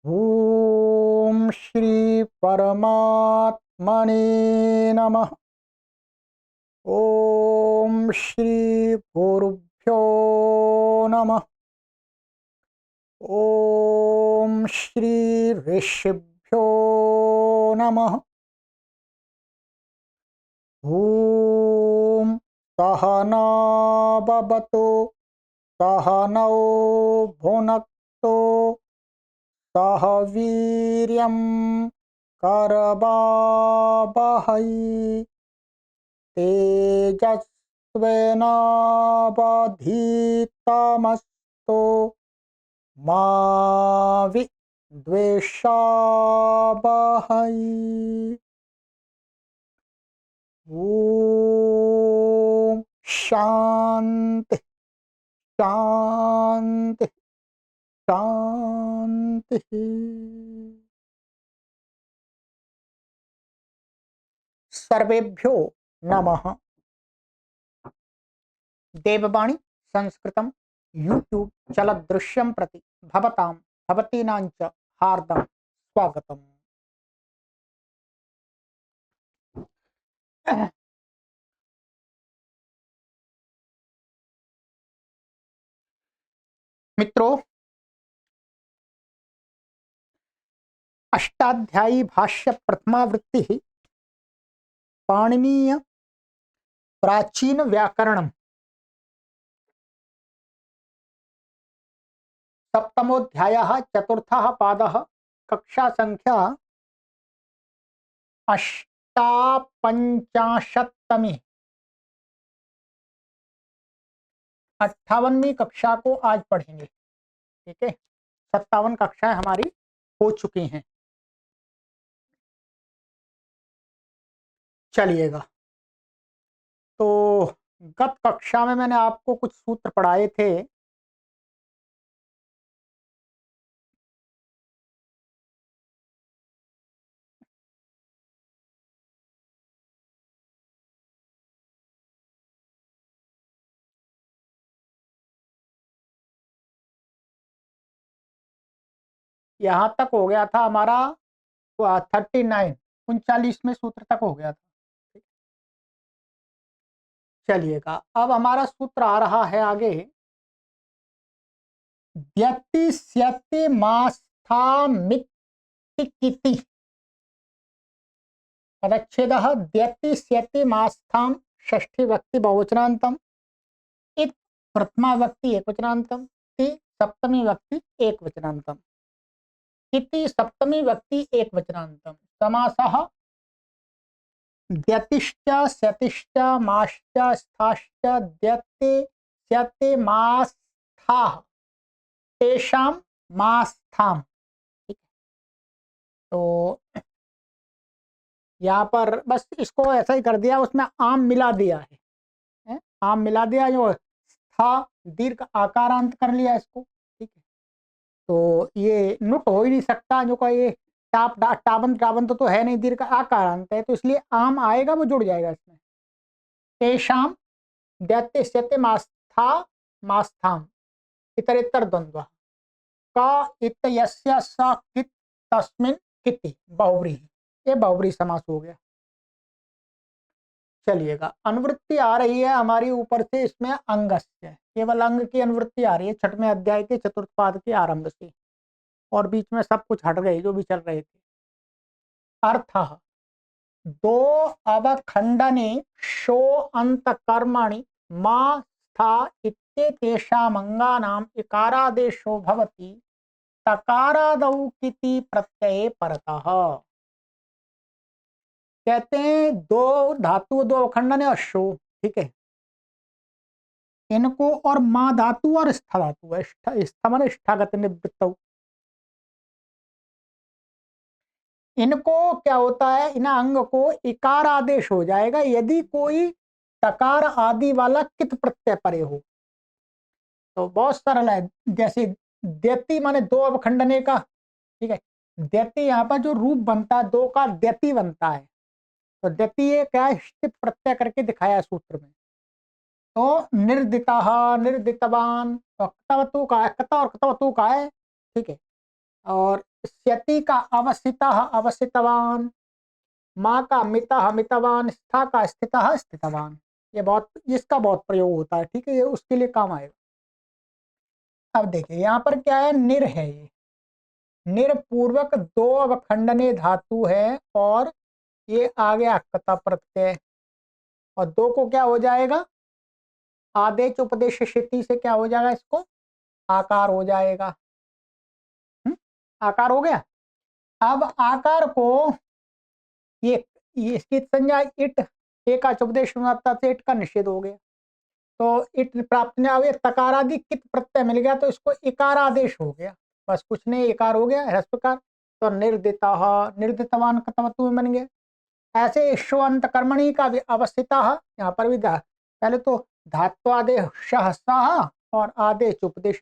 ओम श्री परमात्मने नमः। ओम श्री गुरुभ्यो नमः। ओम श्री ऋषिभ्यो नमः। ओम सहना भवतु सहनौ भुनक्तु सह वीर्यं करवावहै तेजस्विनावधीतमस्तु मा विद्विषावहै। ॐ शांति शांति शांति। सर्वेभ्यो नमः। देववाणी संस्कृतं यूट्यूब चलदृश्यं प्रति भवतां भवतीनां च हार्दं स्वागतम्। मित्रों, अष्टाध्यायी भाष्य प्रथमावृत्ति पाणिनीय प्राचीन व्याकरणम सप्तमोऽध्यायः चतुर्थः पादः कक्षा संख्या अष्टापंचाशत्तमी 58वीं कक्षा को आज पढ़ेंगे। ठीक है, 57 कक्षाएं हमारी हो चुकी हैं। चलिएगा, तो गत कक्षा में मैंने आपको कुछ सूत्र पढ़ाए थे। यहाँ तक हो गया था हमारा 39 39वें सूत्र तक हो गया था। चलिएगा, अब हमारा सूत्र आ रहा है आगे। द्यतिस्यति मास्थामिति पदच्छेदः द्यतिस्यति मास्थाम षष्ठी व्यक्ति बहुवचनान्तम इत प्रथमा व्यक्ति एकवचनान्तम ति सप्तमी व्यक्ति एकवचनान्तम इति सप्तमी व्यक्ति एकवचनान्तम समासः द्यतिश्च स्यतिश्च माश्च स्थाश्च द्यते स्यते मास्थाः तेषां मास्थाम। ठीक है, तो यहाँ पर बस इसको ऐसा ही कर दिया, उसमें आम मिला दिया है? आम मिला दिया, जो था दीर्घ आकारांत कर लिया इसको। ठीक है, तो ये नुट हो ही नहीं सकता, जो का ये टाबन टाबन तो है नहीं, दीर्घ आकारांत है, तो इसलिए आम आएगा, वो जुड़ जाएगा इसमें। तेषाम दैत्य मास्था मास्थाम इतरेतर द्वंद्व का इत्यस्य स कित तस्मिन् किति बहुव्रीहि, ये बहुव्रीहि समास हो गया। चलिएगा, अनुवृत्ति आ रही है हमारी ऊपर से, इसमें अंगस्य केवल अंग की अनुवृत्ति आ रही है 6वें अध्याय के चतुर्थ पाद के आरंभ से, और बीच में सब कुछ हट गए जो भी चल रहे थे। अर्थ दो अवखंडने शो अंत कर्मणि मा स्था इत्येतेषाम् अंगानाम् इकारादेशो भवति तकारादौ किति प्रत्यये परतः। कहते हैं दो धातु, दो अवखंडन है अशो, ठीक है, इनको और मां धातु और स्था धातु है, स्था माने स्ठागत निवृत्त, इनको क्या होता है, इन अंग को इकार आदेश हो जाएगा यदि कोई तकार आदि वाला कित प्रत्यय परे हो। तो बहुत सरल है, जैसे द्यति माने दो अवखंडने का, ठीक है, द्यति यहाँ पर जो रूप बनता है दो का द्यति बनता है, तो द्यति ये क्या है, स्थित प्रत्यय करके दिखाया सूत्र में। तो निर्दिता निर्दितवान, तो कतवतु का है, कत और कतवतु का है, ठीक है, और स्यति का अवसितः अवसितवान, माँ का मितः मितवान, स्था का स्थितः स्थितवान। ये बहुत, इसका बहुत प्रयोग होता है, ठीक है, ये उसके लिए काम आएगा। अब देखिए यहाँ पर क्या है, निर है, ये निरपूर्वक दो अवखंडने धातु है, और ये आ गया कता प्रत्यय, और दो को क्या हो जाएगा, आदेश उपदेश क्षिति से क्या हो जाएगा, इसको आकार हो जाएगा। आकार हो गया। अब आकार को ये इसकी संज्ञा इट, एक का उपदेश से इट का निषेध हो गया, तो इट प्राप्त ने, अब ये तकारादि कित प्रत्यय मिल गया, तो इसको इकार आदेश हो गया, बस कुछ नहीं, इकार हो गया ह्रस्वकार, तो निर्दिता निर्दितवान कतवतु में बन गया। ऐसे ईश्वंत कर्मणि का भी अवस्थिता, यहाँ पर भी पहले तो धात्वादेश सह और आदेश उपदेश,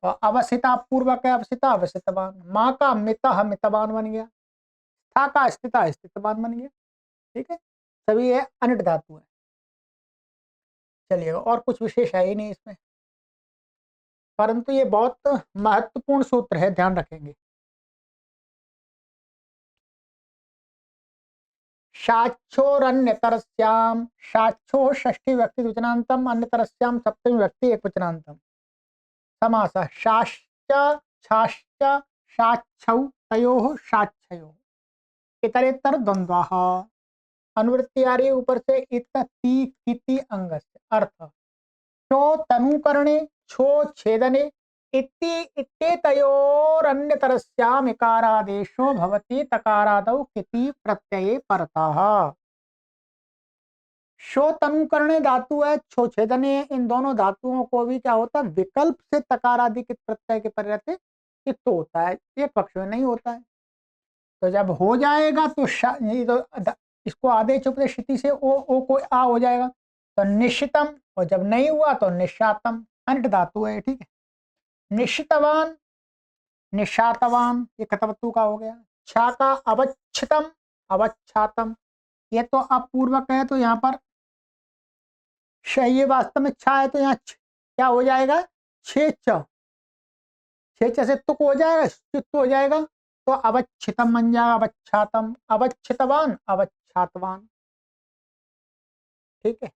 तो अवस्थिता पूर्वक है, अवस्थिता अवस्थितवान, माँ का मितः मितवान बन गया, स्था का स्थिता स्थितवान बन गया, ठीक है, सभी ये अनिट धातु है। चलिएगा, और कुछ विशेष है ही नहीं इसमें, परंतु ये बहुत महत्वपूर्ण सूत्र है, ध्यान रखेंगे। साक्षोरन्यतरस्याम, साक्षो षष्ठी व्यक्ति द्विवचनान्तम, अन्यतरस्याम सप्तमी व्यक्ति एकवचनान्तम। समासः शाश्च छाश्च साक्षौ तयोः साक्षयोः, इतरेतर द्वन्द्वाः। अनुवृत्ति आ रही है ऊपर से, इत ती किति अंगस्य, अर्थ छो तनुकरणे छो छेदने इति इत्येतयोरन्यतरस्याम् इकारादेशो भवति तकारादौ किति प्रत्यये परतः। शो तनुकरणे धातु है, छो छेदने, इन दोनों धातुओं को भी क्या होता है, विकल्प से तकारादि के प्रत्यय के पर रहते युक्त होता है, एक पक्ष में नहीं होता है। तो जब हो जाएगा तो ये तो इसको आदेश उपदेश स्थिति से ओ को आ हो जाएगा, तो निश्चितम, और जब नहीं हुआ तो निशातम, अनिट धातु है, ठीक है। निश्चितवान निशातवान, ये कतवतु का हो गया। छा का अवच्छितम अवच्छातम, ये तो अपूर्वक है, तो यहाँ पर ये वास्तव में छा है, तो यहाँ क्या हो जाएगा, छे से तुक हो जाएगा, चित्त हो जाएगा, तो अवच्छितम बन जाएगा, अवच्छातम, अवच्छितवान अवच्छातवान, ठीक है।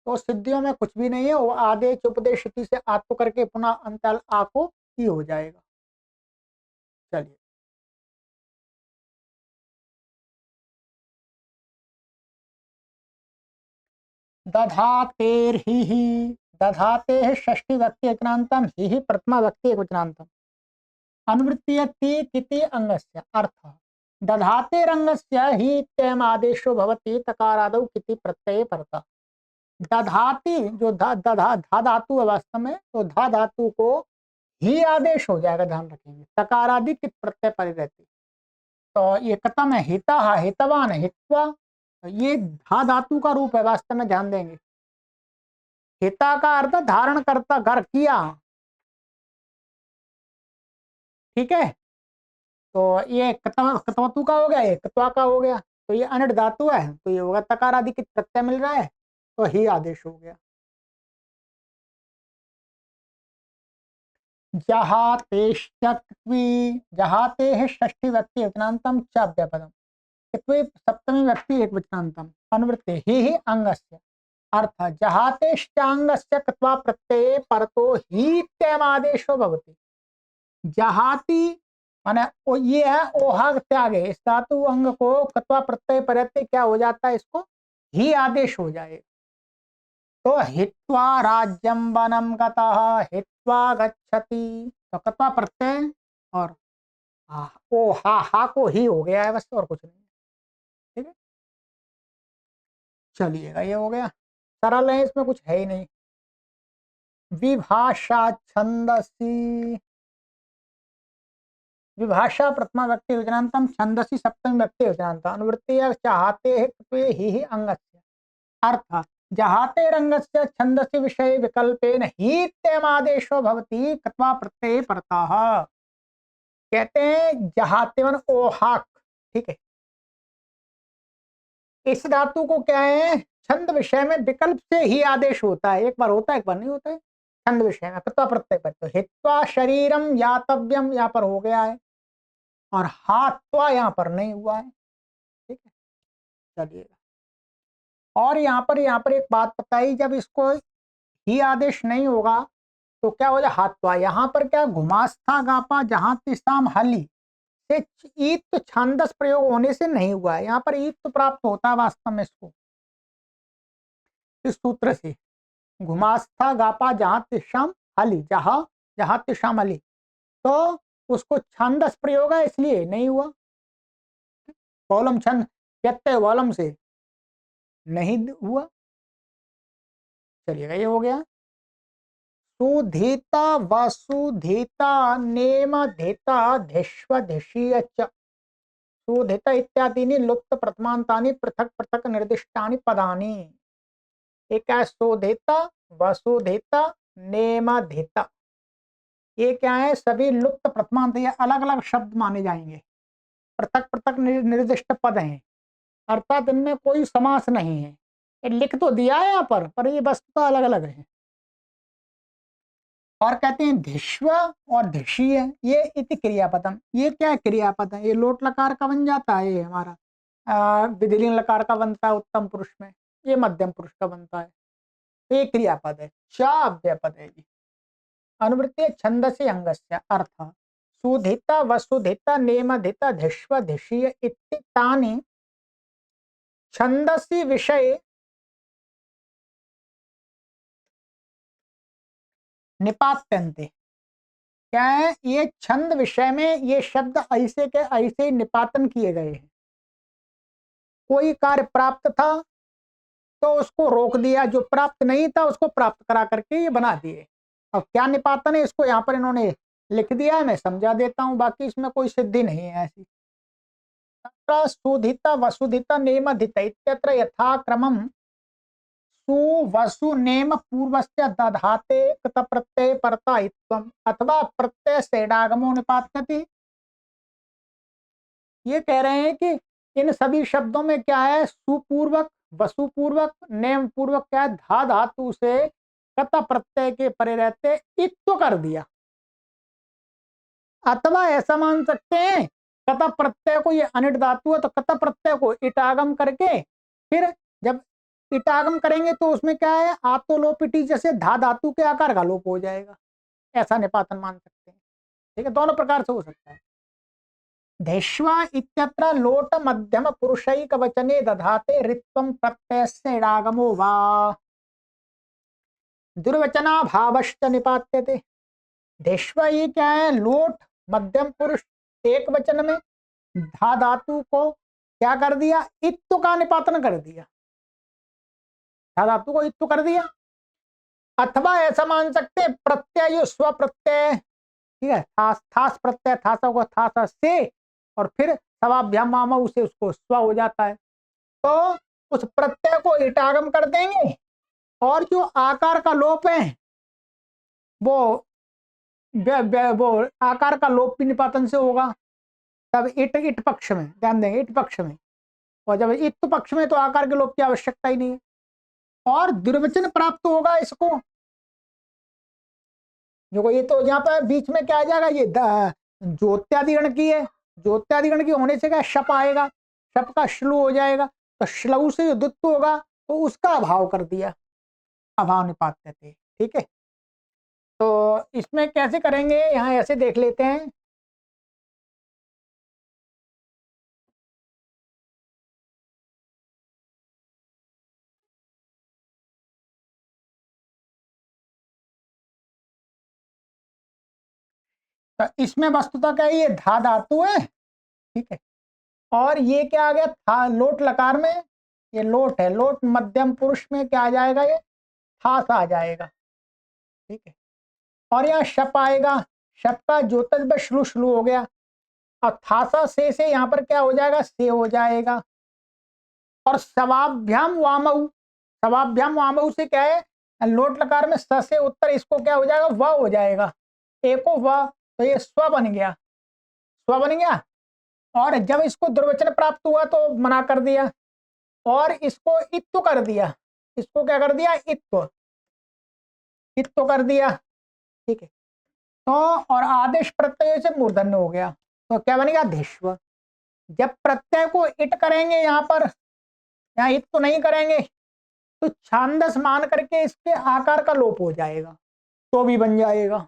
तो सिद्धियों में कुछ भी नहीं है, वो आदेश उपदेश स्थिति से आत्म करके पुनः अंतल आ को ही हो जाएगा। चलिए, दधातेर्हि, दधाते है षष्ठी व्यक्ति एकनांतम, ही प्रथमा व्यक्ति एकवचनांतम। अनुवृत्ति ति किति अंगस्य, अर्थ दधाते रंगस्य ही तेम आदेशो भवति तकारादौ किति प्रत्यये परतः। दधाती जो धा धातु है वास्तव में, तो धा धातु को ही आदेश हो जाएगा, ध्यान रखेंगे, तकारादि कित प्रत्यय परे रहती, तो ये कथम है, हिता हितवान हित्वा, तो ये धा धातु का रूप है वास्तव में, ध्यान देंगे। हिता का अर्थ धारण करता, घर किया, ठीक है, तो ये कतवतु का हो गया, ये कत्वा का हो गया, तो ये अनिट धातु है, तो ये होगा तकार आदि कित प्रत्यय मिल रहा है, तो ही आदेश हो गया। जहाते है षष्ठी व्यक्ति एकवचनांतम च अव्यपदम, सप्तमी व्यक्ति एकवचनांतम। अनुवृत्ति ही अंगस्य, अर्थ जहातेश्चांगस्य कृत्वा प्रत्यये परतो ही तेमादेशो भवति। जहाती माने ये है ओहा त्याग है, इस धातु अंग को कृत्वा प्रत्यय परते क्या हो जाता है, इसको ही आदेश हो जाए, तो हित्वा राज्यम वनम गतः हित्वा गच्छति, तो कृत्वा प्रत्यय और ओ हा को ही हो गया है बस, और कुछ नहीं, ठीक है। चलिएगा, ये हो गया, सरल है, इसमें कुछ है ही नहीं। विभाषा छंदसी, विभाषा प्रथमा व्यक्ति योजनांतम, छंदसी सप्तमी व्यक्ति योजनांत। अनुवृत्ति चाहते ही अंगस्य, अर्थ जहाते रंगस्य छंदसी विषय विकल्पेन ही तेमादेशो भवति कृत्वा प्रत्यय परतः। कहते हैं जहाते मन ओहाक, ठीक है, इस धातु को क्या है, छंद विषय में विकल्प से ही आदेश होता है, एक बार होता है एक बार नहीं होता है, छंद विषय में कृत्वा प्रत्यय पर, तो हित्वा शरीरम यातव्यम यहाँ पर हो गया है, और हात्वा यहाँ पर नहीं हुआ है। ठीक है, चलिएगा। और यहाँ पर एक बात बताई, जब इसको ही आदेश नहीं होगा तो क्या हो जाए, हात्वा। यहाँ पर क्या, घुमास्था गापा जहां तिसाम हली से ईत तो छांदस प्रयोग होने से नहीं हुआ है। यहाँ पर ईत तो प्राप्त होता है वास्तव में इसको, इस सूत्र से, घुमास्था गापा जहां तिसाम हली, जहां जहां तिसाम हली, तो उसको छांदस प्रयोग है इसलिए नहीं हुआ। वॉलम छंद व्यत्यय वॉलम से नहीं हुआ। चलिएगा, ये हो गया। सुधीता वसुधीता नेमधेता धिष्वधिषीय च, सुधीता इत्यादीनि लुप्त प्रथमांतानि पृथक पृथक निर्दिष्टानि पदानि। एक है सुधीता वसुधीता नेमधेता, ये क्या है, सभी लुप्त प्रथमांत, ये अलग अलग शब्द माने जाएंगे, पृथक पृथक निर्दिष्ट पद हैं, अर्थात इनमें कोई समास नहीं है। ये लिख तो दिया है यहाँ पर ये वस्तु अलग अलग है। और कहते हैं धिष्व और धिषीय, ये इति क्रियापदम, ये क्या है, क्रियापद है, ये लोट लकार का बन जाता है, ये हमारा विधिलिंग लकार का बनता है उत्तम पुरुष में, ये मध्यम पुरुष का बनता है, ये क्रियापद है, चा अव्ययपद है। ये अनुवृत्ति छंदस्य अंगस्य अर्थ, सुधिता वसुधिता नेमधिता धिष्व धिषीय इति तानि छंदसी विषय निपात्यन्ते। क्या है, ये छंद विषय में ये शब्द ऐसे के ऐसे निपातन किए गए हैं। कोई कार्य प्राप्त था तो उसको रोक दिया, जो प्राप्त नहीं था उसको प्राप्त करा करके ये बना दिए। अब क्या निपातन है, इसको यहाँ पर इन्होंने लिख दिया है, मैं समझा देता हूँ, बाकी इसमें कोई सिद्धि नहीं है ऐसी। सुधिता वसुधिता नेमधिता इत्यत्र यथाक्रमम् सुवसु नेम पूर्वस्य दधाते कृत प्रत्यय परतायित्वम् अथवा प्रत्यय सेडागमो निपात्यति। ये कह रहे हैं कि इन सभी शब्दों में क्या है, सुपूर्वक वसुपूर्वक नेम पूर्वक क्या है, धा धातु से कत प्रत्यय के परे रहते इत्व कर दिया, अथवा ऐसा मान सकते हैं कत प्रत्यय को, ये अनिट धातु है तो कत प्रत्यय को इटागम करके, फिर जब इटागम करेंगे तो उसमें क्या है, आतो लोप इटी, जैसे धा धातु के आकार का लोप हो जाएगा, ऐसा निपातन मान सकते हैं। ठीक है, दोनों प्रकार से हो सकता है। धिष्वा इत्यत्र लोट मध्यम पुरुषैक वचने दधाते ऋत्वं प्रत्ययस्य इडागमो वा दुर्वचना भावश्च निपात्यते। धिष्वा ये क्या है, लोट मध्यम पुरुष एक वचन में धा धातु को क्या कर दिया, इत्व का निपातन कर दिया, धा धातु को इत्व कर दिया। अथवा ऐसा मान सकते हैं प्रत्यय स्व प्रत्यय, ठीक है, थास प्रत्यय, थासा को थासा से और फिर सवाभ्याम मामऊ से उसको स्व हो जाता है, तो उस प्रत्यय को इटागम कर देंगे, और जो आकार का लोप है वो वो आकार का लोप भी निपातन से होगा। तब इट इट पक्ष में ध्यान देंगे, इट पक्ष में, और जब इत पक्ष में तो आकार के लोप की आवश्यकता ही नहीं है, और दुर्वचन प्राप्त होगा इसको। जो ये तो यहाँ पर बीच में क्या आ जाएगा, ये ज्योत्यादिगण की है, ज्योत्यादिगण की होने से क्या शप आएगा, शप का श्लू हो जाएगा, तो श्लू से जो दुत्व होगा तो उसका अभाव कर दिया, अभाव निपात्य थे। ठीक है, तो इसमें कैसे करेंगे, यहाँ ऐसे देख लेते हैं। तो इसमें वस्तुतः क्या है, ये धा धातु है, ठीक है, और ये क्या आ गया था लोट लकार में, ये लोट है, लोट मध्यम पुरुष में क्या आ जाएगा, ये थास आ जाएगा। ठीक है, और यहाँ शप आएगा, शप का ज्योतज श्लू श्लू हो गया, और थासा से यहाँ पर क्या हो जाएगा, से हो जाएगा। और सवाभ्याम वामऊ, सवाभ्याम वामऊ से क्या है, लोट लकार में स से उत्तर, इसको क्या हो जाएगा, व हो जाएगा, एको व, तो ये स्व बन गया, स्व बन गया। और जब इसको दुर्वचन प्राप्त हुआ तो मना कर दिया, और इसको इत्व कर दिया, इसको क्या कर दिया, इत्व। इत तो कर दिया, ठीक है। तो और आदेश प्रत्यय से मूर्धन्य हो गया, तो क्या बनेगा धिष्व। जब प्रत्यय को इट करेंगे यहाँ पर, यहाँ इत तो नहीं करेंगे, तो छांदस मान करके इसके आकार का लोप हो जाएगा, तो भी बन जाएगा,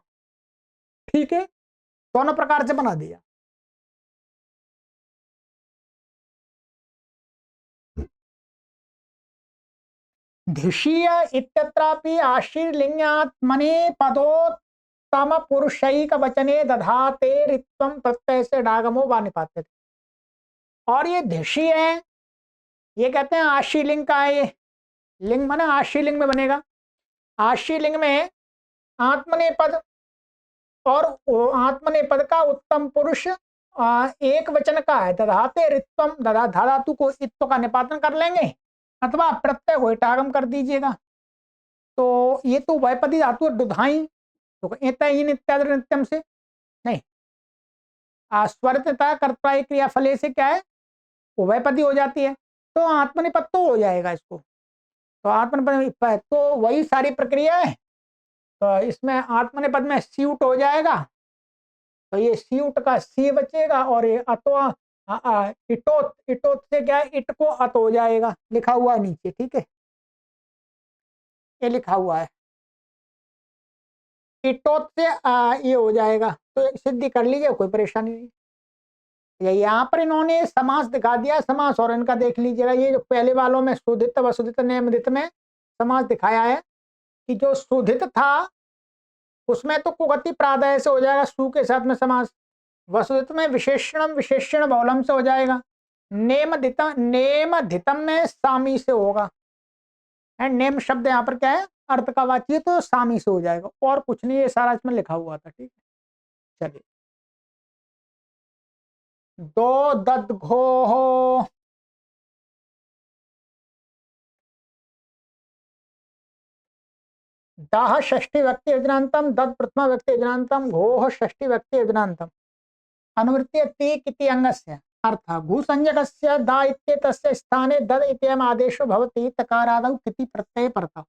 ठीक है। दोनों प्रकार से बना दिया। धिषीय इत्यत्रापि आशीर्लिंगात्मने पदोत्तम पुरुषैक वचने दधाते रित्वम प्रत्यय से डागमो वा निपात्यते। और ये धिषी है, ये कहते हैं आशीलिंग का है, ये लिंग माने आशीलिंग में बनेगा। आशीलिंग में आत्मनेपद, और आत्मनेपद का उत्तम पुरुष एक वचन का है, दधाते रित्वम, दधा धातु को इत्व का निपातन कर लेंगे, अथवा प्रत्यय को इटागम कर दीजिएगा। तो ये तो वैपदी धातु दुधाई, तो इत्यादि नित्यम से नहीं, स्वरतता कर्ता क्रिया फले से क्या है, उभयपदी हो जाती है, तो आत्मनिपद तो हो जाएगा इसको। तो आत्मनिपद तो वही सारी प्रक्रिया है, तो इसमें आत्मनिपद में सीउट हो जाएगा, तो ये सीउट का सी बचेगा, और ये अतो इटोत, इटोत से क्या है, इट को अत हो जाएगा, लिखा हुआ है नीचे, ठीक है, ये लिखा हुआ है, इटोत से ये हो जाएगा, तो सिद्धि कर लीजिए, कोई परेशानी नहीं। यहाँ पर इन्होंने समास दिखा दिया, समास, और इनका देख लीजिएगा, ये जो पहले वालों में सुधित वसुधित नेमदित में समास दिखाया है, कि जो सुधित था उसमें तो कुगति प्रादय से हो जाएगा, सु के साथ में समास। वसुधित में विशेषणम विशेषण बहुलम से हो जाएगा। नेम धितम में सामी से होगा, एंड नेम शब्द यहाँ पर क्या है, अर्थ का वाच्य, तो सामी से हो जाएगा, और कुछ नहीं, ये सारा इसमें लिखा हुआ था, ठीक है। चलिए, दो दद घो हो, दाह षष्ठी व्यक्ति योजनांतम, दद प्रथमा व्यक्ति योजनांतम, घोह षष्ठी व्यक्ति योजनांतम। अनुवृत्ति ति किति अंगस्य अर्थ घू संज्ञकस्य दा इत्येतस्य स्थाने दद इत्ययम् आदेशो भवति तकारादौ किति प्रत्यय परतः।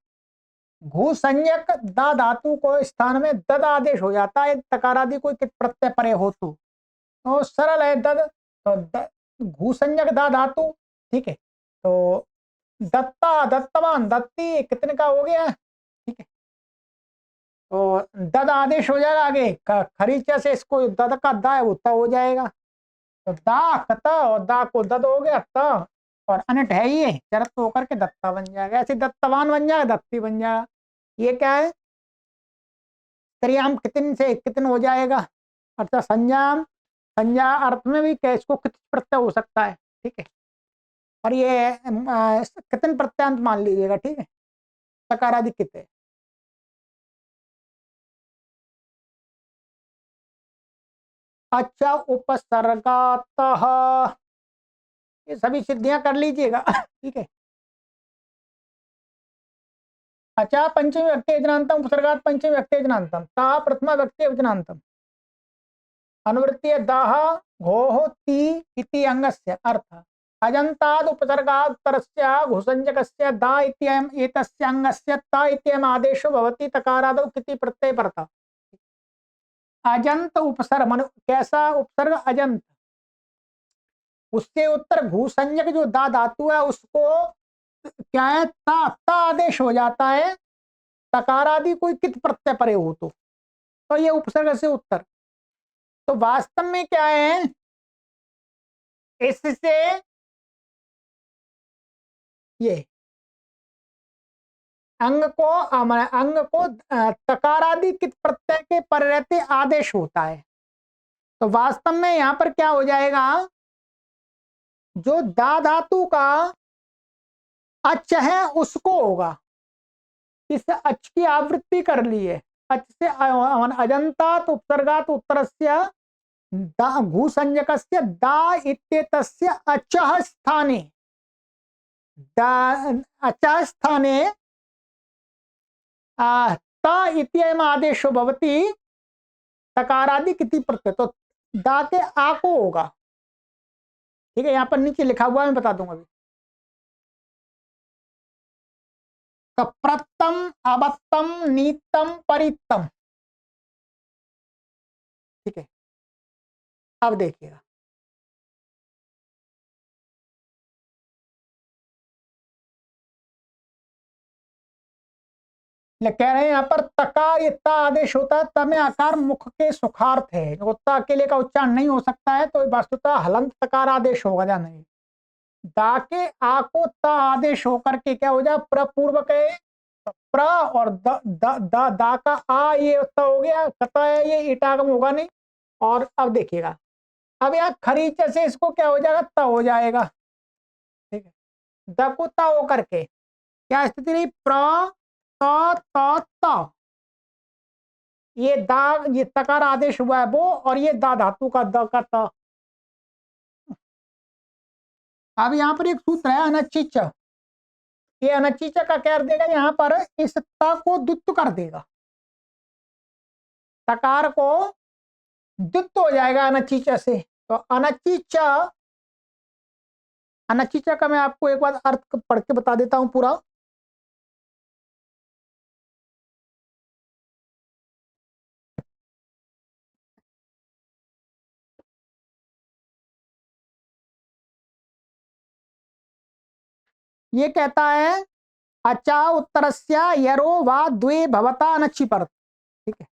घू संज्ञक दा धातु को स्थान में दद आदेश हो जाता है, तकारादि कोई प्रत्यय परे हो तो सरल है दद, तो घू संज्ञक दा धातु, ठीक है। तो दत्ता, दत्तवान, दत्ती, कितने का हो गया, ठीक है। तो दद आदेश हो जाएगा, आगे खरीचा से इसको दद का दा है वो त हो जाएगा, तो दा कत, और दा को दद हो गया त, और अनट है ये चरत होकर के दत्ता बन जाएगा, ऐसे दत्तवान बन जाएगा, दत्ती बन जाएगा। ये क्या है, त्रियाम कितन से कितन हो जाएगा, अर्थात संज्ञाम, संज्ञा अर्थ में भी क्या इसको कित प्रत्यय हो सकता है, ठीक है। और ये कितन प्रत्यांत मान लीजिएगा, ठीक है, सकारादि कित है। अच्छा, उपसर्गातः, ये सभी सिद्धियां कर लीजिएगा, ठीक है। अच्छा, पंचमी व्यक्ति यजनांतम, उपसर्गात पंचमी व्यक्ति यजनांतम, ता प्रथमा व्यक्ति यजनांतम। अनुवृत्ति दाह घोः ति इति अंगस्य अर्थ अजन्ताद उपसर्गात् परस्य घुसंजकस्य दा इत्ययम् एतस्य अंगस्य ता इत्ययम् आदेशो भवति तकारादौ किति प्रत्यय परतः। अजंत उपसर्ग मन कैसा उपसर्ग, अजंत, उससे उत्तर भूसंज्ञक जो दा धातु है उसको क्या है, ता ता आदेश हो जाता है, तकारादि कोई कित प्रत्यय परे हो तो ये उपसर्ग से उत्तर। तो वास्तव में क्या है, इससे ये अंग को तकारादि कित प्रत्यय के पर रहते आदेश होता है। तो वास्तव में यहां पर क्या हो जाएगा, जो दा धातु का अच है उसको होगा, इस अच की आवृत्ति कर ली है, अच से अजंतात उपसर्गात उत्तरस्य घू संज्ञकस्य दा इत्येतस्य अचः स्थाने, अचः स्थाने ता इत्ययम् आदेशो भवति तकारादि किति प्रत्यय, तो दा के आ को होगा, ठीक है। यहाँ पर नीचे लिखा हुआ है, मैं बता दूंगा अभी। तो प्रतम, अबत्तम, नीतम, परितम। ठीक है, अब देखिएगा, कह रहे हैं यहाँ पर तकार इत्ता आदेश होता है, तमें आकार मुख के सुखार्थ है, उत्ता अकेले का उच्चारण नहीं हो सकता है, तो वस्तुतः हलंत तकार आदेश होगा या नहीं। दा के आ को त आदेश होकर के क्या हो जाए, प्रपूर्व के प्र और दा का आ, ये त हो गया, कता है ये ईटागम होगा नहीं। और अब देखिएगा, अब यहाँ खरीच से इसको क्या हो जाएगा, त हो जाएगा। ठीक है, द को त होकर के क्या स्थिति रही, प्र त त, ये दा, ये तकार आदेश हुआ है वो, और ये दा धातु का द का त। अब यहाँ पर एक सूत्र है अनचिच, ये अनचिच का क्या कर देगा, यहाँ पर इस त को दुत्त कर देगा, तकार को दुत्त हो जाएगा अनचिच से। तो अनचिच, अनचिच का मैं आपको एक बार अर्थ पढ़ के बता देता हूं पूरा। ये कहता है अचा उत्तरस्य यरो वा द्वे भवता अनचि पर। ठीक है,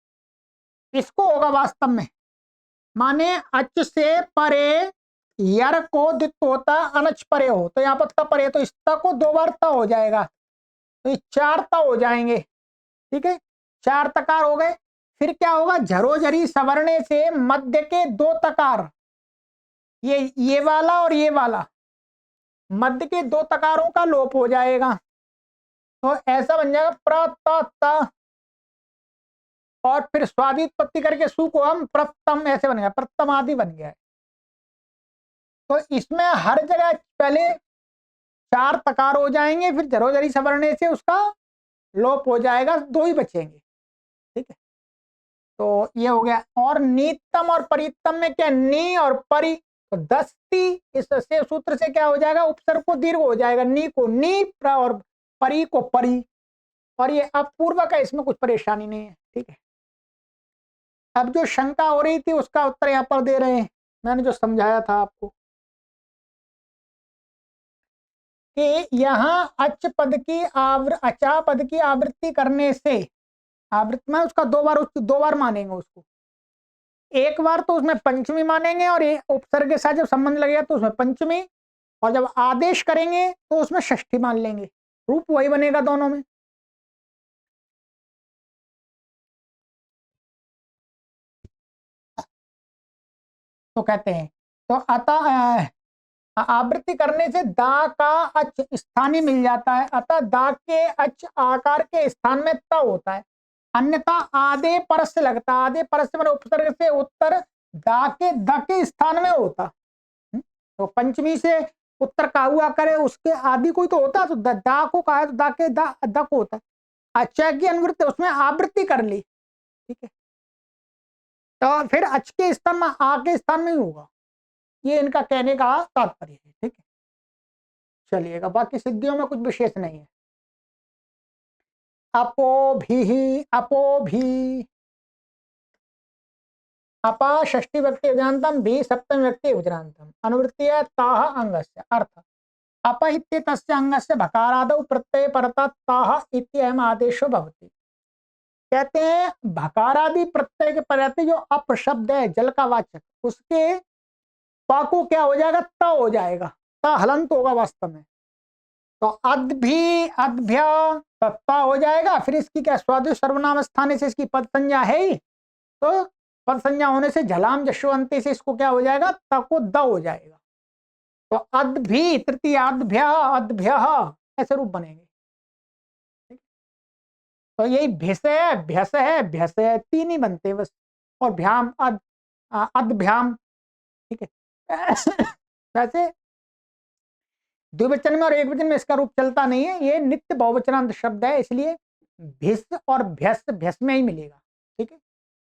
इसको होगा वास्तव में, माने अच से परे यर को द्वित्व होता अनच परे हो, तो यहाँ पर त परे, तो इस त को दो बार त हो जाएगा, तो ये चार त हो जाएंगे। ठीक है, चार तकार हो गए। फिर क्या होगा, झरोझरी सवरणे से मध्य के दो तकार, ये वाला और ये वाला, मध्य के दो तकारों का लोप हो जाएगा, तो ऐसा बन जाएगा प्र त त, और फिर स्वादित्पत्ति करके सु को हम प्रथम, ऐसे बन गया, प्रथम आदि बन गया है। तो इसमें हर जगह पहले चार तकार हो जाएंगे, फिर झरोझरी सवरणे से उसका लोप हो जाएगा, दो ही बचेंगे। ठीक है, तो ये हो गया। और नीतम और परितम में क्या, नी और परि, तो दस्ती, इस से सूत्र से क्या हो जाएगा, उपसर्ग को दीर्घ हो जाएगा, नी को नी, प्र और परि को परि, और ये अपूर्व का, इसमें कुछ परेशानी नहीं है। ठीक है, अब जो शंका हो रही थी उसका उत्तर यहाँ पर दे रहे हैं, मैंने जो समझाया था आपको कि यहाँ अच पद की अचा पद की आवृत्ति करने से, आवृत्ति में उसका दो बार मानेंगे उसको, एक बार तो उसमें पंचमी मानेंगे, और ये उपसर्ग के साथ जब संबंध लगेगा तो उसमें पंचमी, और जब आदेश करेंगे तो उसमें षष्ठी मान लेंगे, रूप वही बनेगा दोनों में। तो कहते हैं, तो अतः आवृत्ति करने से दा का अच स्थानीय मिल जाता है, अतः दा के अच आकार के स्थान में त होता है, अन्यथा आधे परस से लगता, आधे परस से मैंने उपसर्ग से उत्तर दा के द के स्थान में होता। तो पंचमी से उत्तर का हुआ करे, उसके आदि कोई तो होता, तो दा को कहा है तो दा के द को होता है, अच्छा की अनुवृत्ति उसमें आवृत्ति कर ली। ठीक है, तो फिर अच के स्थान में आ के स्थान में ही होगा, ये इनका कहने का तात्पर्य है। ठीक है, चलिएगा, बाकी सिद्धियों में कुछ विशेष नहीं है। अपो भी, अपो भी, अपा षष्ठी व्यक्ति विजनांतम, भी सप्तमी व्यक्ति विजनांतम, अनुवृत्ति है ताह अंगस्य, अर्थ अपहित्य तस्य अंगस्य भकारादौ प्रत्यय परतः ताह इत्ययम आदेशो भवति। कहते हैं भकारादि प्रत्यय के परते जो अप शब्द है जल का वाचक, उसके पा को क्या हो जाएगा, त हो जाएगा, त हलंत होगा वास्तव में, तो अद्भि अद्भ्य तत्ता हो जाएगा। फिर इसकी क्या, स्वादिष्ट सर्वनाम स्थान से इसकी पद संज्ञा है ही, तो पद संज्ञा होने से झलाम जशवंती से इसको क्या हो जाएगा, त को द हो जाएगा, तो अद्भि तृतीय अद्भ्य अद्भ्य, ऐसे रूप बनेंगे। तो यही भिस है, भ्यस है, भ्यस है, तीन ही बनते बस, और भ्याम अद्भ्याम। ठीक है, वैसे द्विवचन में और एक वचन में इसका रूप चलता नहीं है, ये नित्य बहुवचनांत शब्द है, इसलिए भिस और भ्यस भ्यस में ही मिलेगा। ठीक है,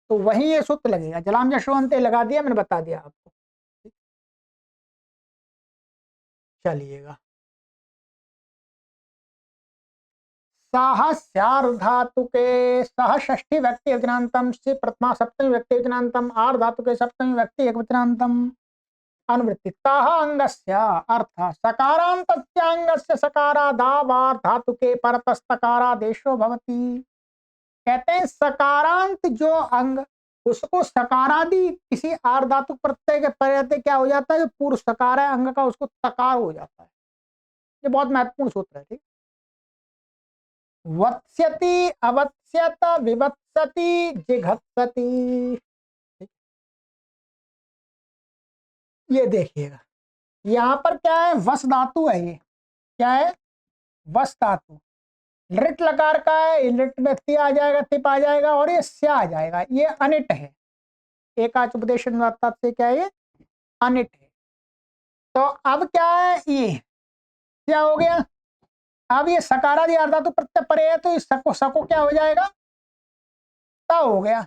तो वही ये सूत्र लगेगा, जलाम जशवंत लगा दिया, मैंने बता दिया आपको। चलिएगा, सह स्यार् धातु के सह षष्ठी व्यक्ति वचनांतम से प्रथमा सप्तमी व्यक्ति वचनांतम आर् धातु के सप्तमी व्यक्ति एक वचनांतम अनुवृत्ति तह अंगस्य अर्थ सकारांतस्य अंगस्य सकारादावार धातु के परतस्तकारादेशो भवति। कहते हैं सकारांत जो अंग उसको सकारादि किसी आर धातु प्रत्यय के पर्यायते क्या हो जाता है, जो पूर्व सकार है अंग का उसको तकार हो जाता है। ये बहुत महत्वपूर्ण सूत्र है। ठीक, वत्स्यति अवत्स्यत विवत्सति जिघत्सति। ये देखिएगा यहाँ पर क्या है, वस धातु है। ये क्या है, वस धातु। लिट लकार का है, लिट में ति आ जाएगा, तिप आ जाएगा और ये स्या आ जाएगा। ये अनिट है। एकाच उपदेश से क्या है, ये अनिट है। तो अब क्या है, ये क्या हो गया, अब ये सकारादि अर्धा तो प्रत्यय परे है तो इस सको सको क्या हो जाएगा, ता हो गया।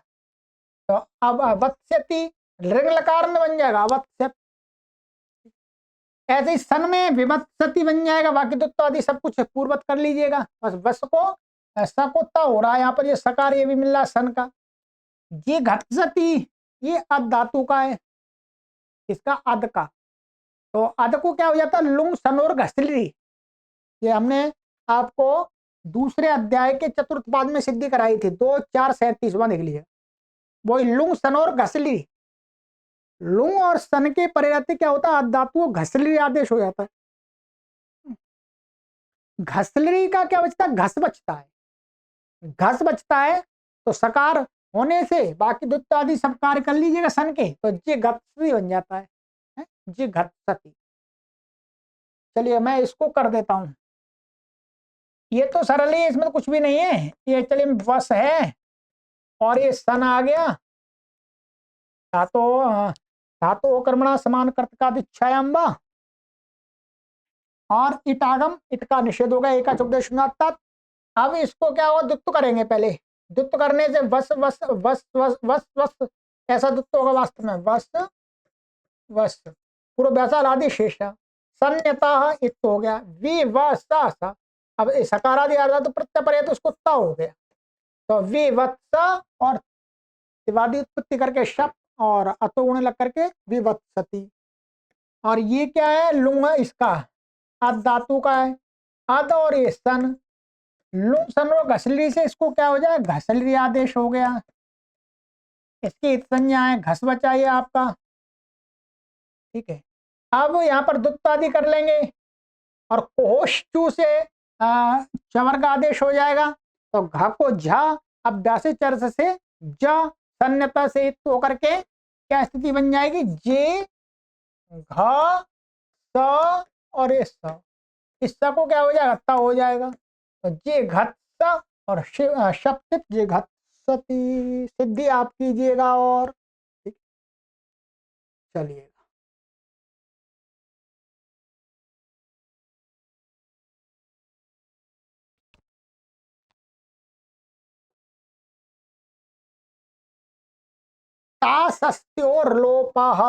तो अब अवत्स्यति ऋग लकार में बन जाएगा अवत्स्यत। ऐसे ही सन में विवत्सति बन जाएगा। बाकी तो आदि सब कुछ पूर्वत कर लीजिएगा। बस वस को सको ता हो रहा है यहाँ पर, ये सकार ये भी मिल रहा है सन का। ये घत्सति ये अद धातु का है, इसका अद का। तो अद को क्या हो जाता है, लुंग सनोर घसली। ये हमने आपको दूसरे अध्याय के चतुर्थ पाद में सिद्धि कराई थी, 2-4-37 देख लीजिए। वो लुंग सनोर घसली, लुंग और सन के पर्यायते क्या होता है, धातु घसली आदेश हो जाता है। घसली का क्या बचता है, घस बचता है। घस बचता है तो सकार होने से बाकी दुत्त आदि सब कार्य कर लीजिएगा सन के, तो जे घत्सती बन जाता है, जे घत्सती। चलिए मैं इसको कर देता हूं, ये तो सरल ही, इसमें तो कुछ भी नहीं है। ये चलिए वस है और ये सन आ गया। धातो कर्मणा समान कर्तकादिच्छायाम्बा और इटागम, इत का निषेध होगा एकाच उपदेश। अब इसको क्या हुआ, द्वित्व करेंगे। पहले द्वित्व करने से वस वस वस वस वस वस ऐसा द्वित्व होगा वास्तव में, वस वस पूर्व व्यासाल आदि शेष सन्यता इत हो गया। वि व सा, अब सकारादि अर्धा तो प्रत्यय पर है तो उसको ता हो गया। तो विवत्स और तिवादी उत्पत्ति करके शप और अतो गुण लग करके विवत्सति। और ये क्या है, लुंग इसका अद धातु का है, अद और ये सन, लुंग सन और घसली से इसको क्या हो जाए, घसली आदेश हो गया। इसकी संज्ञा है घस बचाइए आपका। ठीक है, अब यहाँ पर दुत्त आदि कर लेंगे और कोष्टु से चवर का आदेश हो जाएगा। तो घ को झा, अब व्यासे चर्च से ज सन्यता से तो करके क्या स्थिति बन जाएगी, जे घ स और इस स को क्या हो जाएगा, ता हो जाएगा। तो जे घत्स और शप्तित जे घत्सति सिद्धि आप कीजिएगा। और चलिएगा तासस्त्योर्लोपः,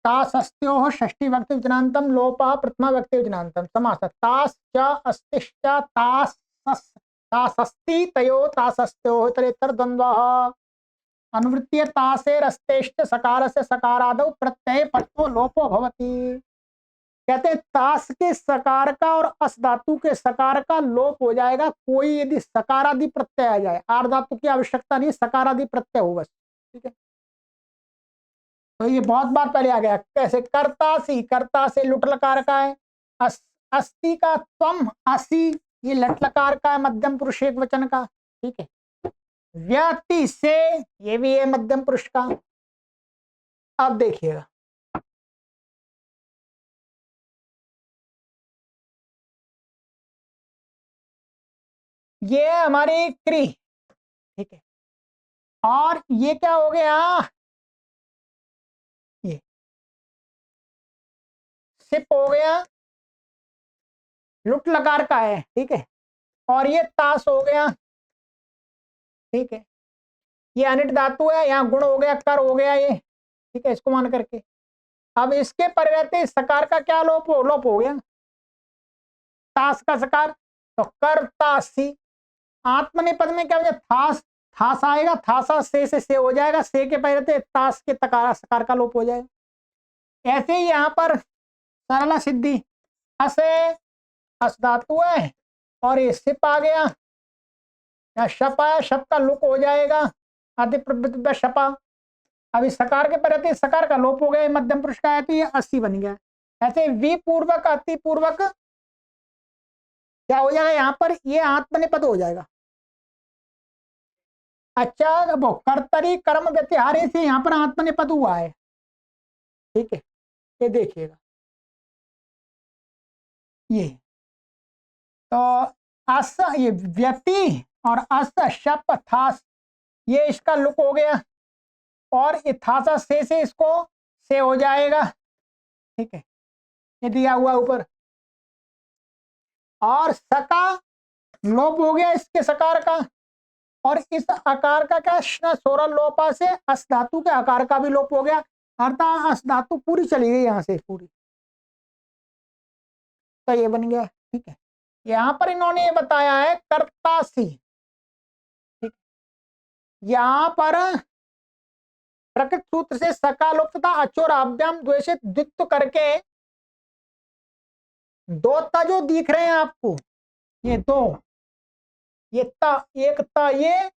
तासस्त्योः षष्ठी व्यक्ति वचनांतम लोपः प्रथमा व्यक्ति वचनांतम समास। तास च अस्तिश्च तासस्ति तयो तासस्त्योः इतरेतर द्वंद्वः। अनुवृत्तीय तासेरस्तेश्च सकारस्य सकारादौ प्रत्यय पट्टो लोपो भवति। कहते हैं तास के सकार का और अस धातु के सकार का लोप हो जाएगा। कोई यदि सकारादि प्रत्यय आ जाए, आर धातु की आवश्यकता नहीं, सकारादि प्रत्यय हो बस। ठीक है, तो ये बहुत बार पहले आ गया। कैसे, कर्तासी, कर्ता से लुट लकार का है। अस्ति का त्वम असी, ये लट लकार का है मध्यम पुरुष एक वचन का। ठीक है, व्यति से, ये भी है मध्यम पुरुष का। अब देखिएगा ये हमारी क्री। ठीक है, और ये क्या हो गया, ये सिप हो गया, लुट लकार का है। ठीक है, और ये तास हो गया। ठीक है, ये अनिट धातु है, यहाँ गुण हो गया, कर हो गया ये। ठीक है, इसको मान करके अब इसके परिवर्ते सकार का क्या लोप हो गया। तास का सकार, तो करतासी। आत्मनेपद में क्या हो जाए, थास, थास आएगा, थासा से हो जाएगा, से के पहले तास के तकार सकार का लोप हो जाएगा। ऐसे ही यहाँ पर सरला सिद्धि, असे अस धातु है और ये सिप आ गया, या शप आया, शप का लुक हो जाएगा, आदि शपा। अभी सकार के प्रति सकार का लोप हो गया, मध्यम पुरुष का है तो ये 80 बन गया। ऐसे वि पूर्वक अति पूर्वक क्या हो जाएगा, यहाँ पर ये आत्मनेपद हो जाएगा। अच्छा, वो कर्तरी कर्म व्यतिहारे से यहाँ पर आत्मनेपद हुआ है, ठीक है, ये देखिएगा, ये तो अस, ये व्यति और अस शप थास, ये इसका लुक हो गया, और इथासा से इसको से हो जाएगा, ठीक है, ये दिया हुआ ऊपर। और सका लोप हो गया इसके सकार का, और इस आकार का क्या, सोरा लोपा से अस धातु के आकार का भी लोप हो गया, अर्थात अस धातु पूरी चली गई यहां से पूरी, तो ये बन गया, ठीक है। यहां पर इन्होंने ये बताया है कर्तासी, ठीक, यहां पर प्रकृत सूत्र से सका लोप तथा अचोर आभ्याम द्वेषित द्वित्व करके दो ता जो दिख रहे हैं आपको, ये दो, ये ता, एक ता ये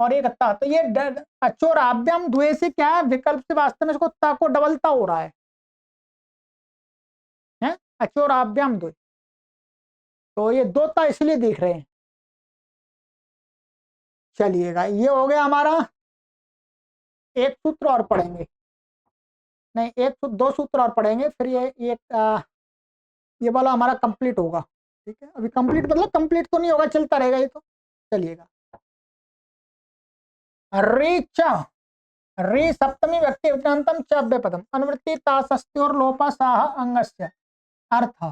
और एक ता, तो ये अचोर आभ्याम द्वे से क्या है, विकल्प से वास्तव में इसको ता को डबलता हो रहा है, अचोर आभ्याम द्वे, तो ये दो ता इसलिए दिख रहे हैं। चलिएगा, ये हो गया हमारा, एक सूत्र और पढ़ेंगे, नहीं एक दो सूत्र और पढ़ेंगे, फिर ये वाला हमारा कंप्लीट होगा, ठीक है। अभी कंप्लीट मतलब कंप्लीट तो नहीं होगा, चलता रहेगा ये तो। चलिएगा, रीच, री सप्तमी व्यक्ति उपनांतम च अव्यपदम अनुवृत्ति तासस्त्योर लोपा साह अंगस्य, अर्थ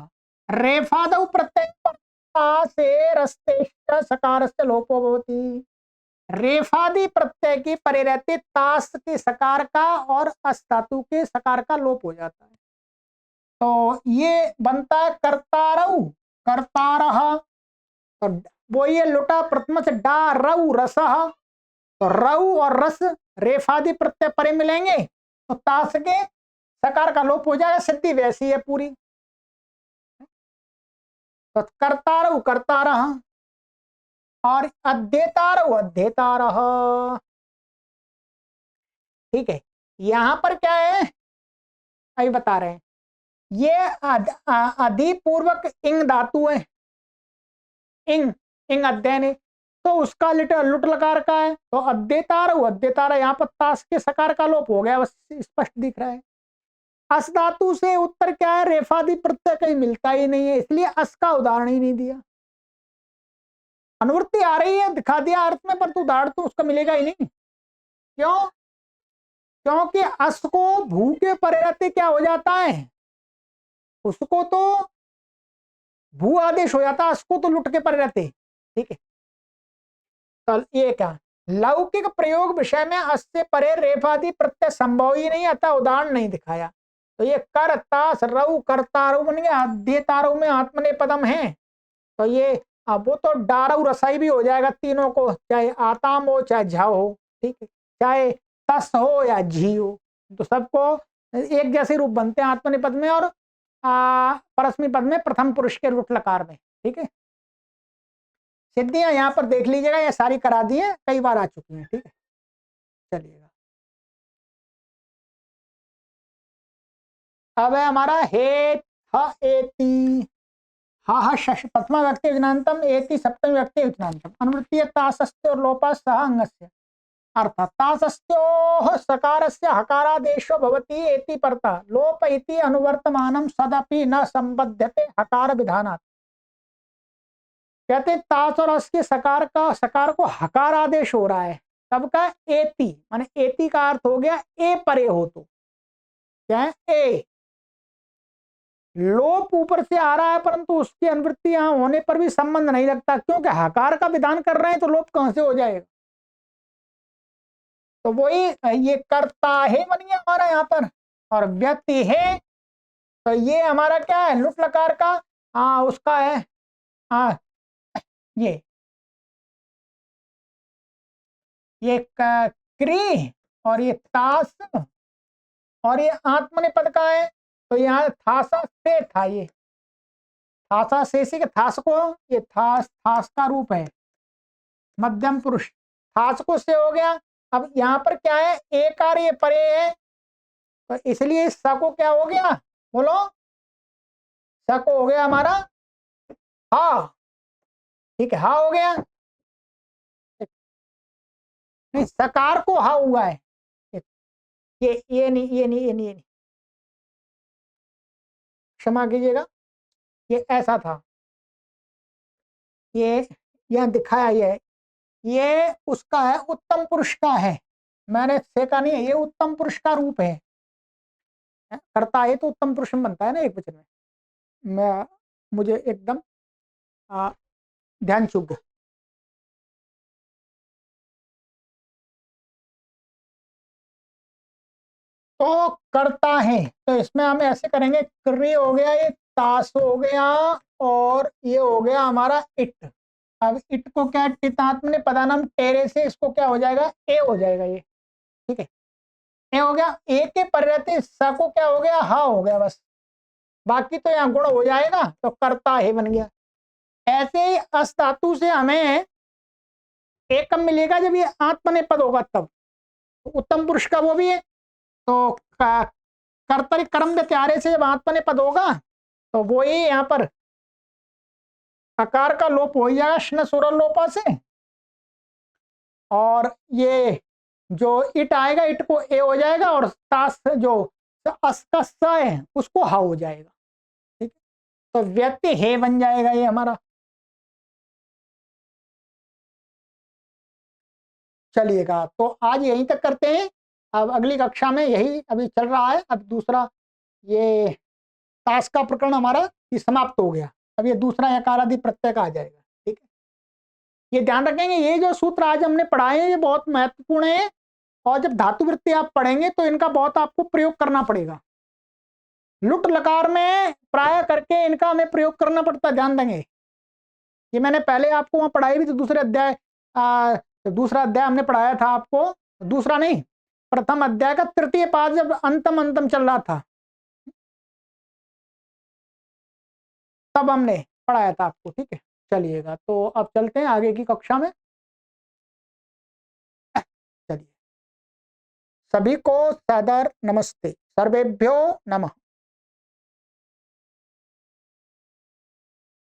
रेफादौ प्रत्यय से रस्ते सकारस्य लोपो भवति। रेफादि प्रत्यय की परे रहते तास के सकार का और अस धातु के सकार का लोप हो जाता है, तो ये बनता है कर्तारऊ, कर्तारह, तो वो ये लुटा प्रथम से डा रऊ रसह, तो रऊ और रस रेफादि प्रत्यय परे मिलेंगे तो तास के सकार का लोप हो जाएगा, सिद्धि वैसी है पूरी। तो कर्तारऊ कर्तारह और अध्येतारऊ अध्येतारह, ठीक है। यहां पर क्या है अभी बता रहे हैं, ये अधिपूर्वक इंग धातु है, इंग इंग अध्ययन है, तो उसका लुट लकार का है, तो अध्येतार यहाँ पर तास के सकार का लोप हो गया, बस स्पष्ट दिख रहा है। अस धातु से उत्तर क्या है, रेफादि प्रत्यय कहीं मिलता ही नहीं है, इसलिए अस का उदाहरण ही नहीं दिया। अनुवृत्ति आ रही है, दिखा दिया अर्थ में, पर तू उदाहरण तो उसका मिलेगा ही नहीं। क्यों? क्योंकि अस को भू के परे रहते क्या हो जाता है, उसको तो भू आदेश हो जाता है, अस को तो लुट के परे रहते, ठीक है। तो ये क्या, लौकिक प्रयोग विषय में अस से परे रेफादि प्रत्यय संभव ही नहीं, अतः उदाहरण नहीं दिखाया। तो ये करतास रऊ करतारऊ बन गया, अध्येतारऊ में आत्मनेपदम है, तो ये अब वो तो डारऊ रसाई भी हो जाएगा तीनों को, चाहे आताम हो चाहे झा हो, ठीक है, चाहे तस हो या झी हो, तो सबको एक जैसे रूप बनते हैं आत्मनेपद में और परस्मी पद में प्रथम पुरुष के रूप लकार में, ठीक है। सिद्धियां यहाँ पर देख लीजिएगा, ये सारी करा दी है, कई बार आ चुकी हैं, ठीक है। चलिएगा, अब है हमारा हे ह एति, हा प्रथमा व्यक्ति विज्ञानतम एति सप्तमी व्यक्ति विज्ञानतम अनुवृत्तीय तासस्त्यो और लोपा सह अंगस्य, अर्थात तासस्त्योः सकारस्य हकारादेशो भवति एति परता लोप इति अनुवर्तमानम सदपि न संबध्यते हकार विधानात्। कहते तास और अस के सकार को हकार आदेश हो रहा है, सबका एति, माने एति का अर्थ हो गया ए परे हो, तो क्या है ए, लोप ऊपर से आ रहा है परंतु उसकी अनुवृत्ति यहां होने पर भी संबंध नहीं रखता, क्योंकि हकार का विधान कर रहे हैं तो लोप कहां से हो जाएगा। तो वही ये करता है बन गया हमारा यहाँ पर, और व्यक्ति है तो ये हमारा क्या है, लुट लकार का उसका है आ, ये क्री और ये तास और ये आत्मनेपद का है। तो यहाँ थासा से था, ये थासा से के थास को, ये थास थास का रूप है मध्यम पुरुष, थास को से हो गया। अब यहाँ पर क्या है, एक आर ये परे है, तो इसलिए स को क्या हो गया, बोलो, स को हो गया हमारा हा। ठीक है, हा हो गया। नहीं, सकार को हा हुआ है। ये नहीं, ये नहीं, ये नहीं, ये नहीं, क्षमा कीजिएगा, ये ऐसा था, ये यहाँ दिखाया ये उसका है, उत्तम पुरुष का है, मैंने सेका नहीं है, ये उत्तम पुरुष का रूप है। करता है तो उत्तम पुरुष में बनता है ना एक वचन में। मैं मुझे एकदम ध्यान चूक गया। तो करता है, तो इसमें हम ऐसे करेंगे, क्री हो गया, ये तास हो गया, और ये हो गया हमारा इट। अब इट को क्या, टितात्म पदानम टेरे से इसको क्या हो जाएगा, ए हो जाएगा ये। ठीक है, ए हो गया, ए के परिवर्ते स को क्या हो गया, हा हो गया बस, बाकी तो यहाँ गुण हो जाएगा, तो करता है बन गया। ऐसे ही अस धातु से हमें एकम मिलेगा जब ये आत्मनेपद होगा तब, तो उत्तम पुरुष का वो भी है। तो कर्तरी कर्म में त्यारे से जब आत्मनेपद होगा तो वो ही यहाँ पर अकार का लोप हो जाएगा श्न सुर लोपा से, और ये जो इट आएगा, इट को ए हो जाएगा, और तास जो अस का स है उसको हा हो जाएगा। ठीक है, तो व्यक्ति हे बन जाएगा ये हमारा। चलिएगा, तो आज यहीं तक करते हैं, अब अगली कक्षा में यही अभी चल रहा है। अब दूसरा ये ताश का प्रकरण हमारा ये समाप्त हो गया, अब ये दूसरा यकारादि प्रत्यय का आ जाएगा। ठीक है, ये ध्यान रखेंगे, ये जो सूत्र आज हमने पढ़ाए हैं ये बहुत महत्वपूर्ण है, और जब धातु वृत्ति आप पढ़ेंगे तो इनका बहुत आपको प्रयोग करना पड़ेगा। लुट लकार में प्राय करके इनका हमें प्रयोग करना पड़ता है, ध्यान देंगे। ये मैंने पहले आपको वहां पढ़ाई भी तो दूसरे अध्याय, तो दूसरा अध्याय हमने पढ़ाया था आपको, दूसरा नहीं, प्रथम अध्याय का तृतीय पाद जब अंतम अंतम चल रहा था तब हमने पढ़ाया था आपको। ठीक है, चलिएगा, तो अब चलते हैं आगे की कक्षा में। चलिए, सभी को सादर नमस्ते, सर्वेभ्यो नमः।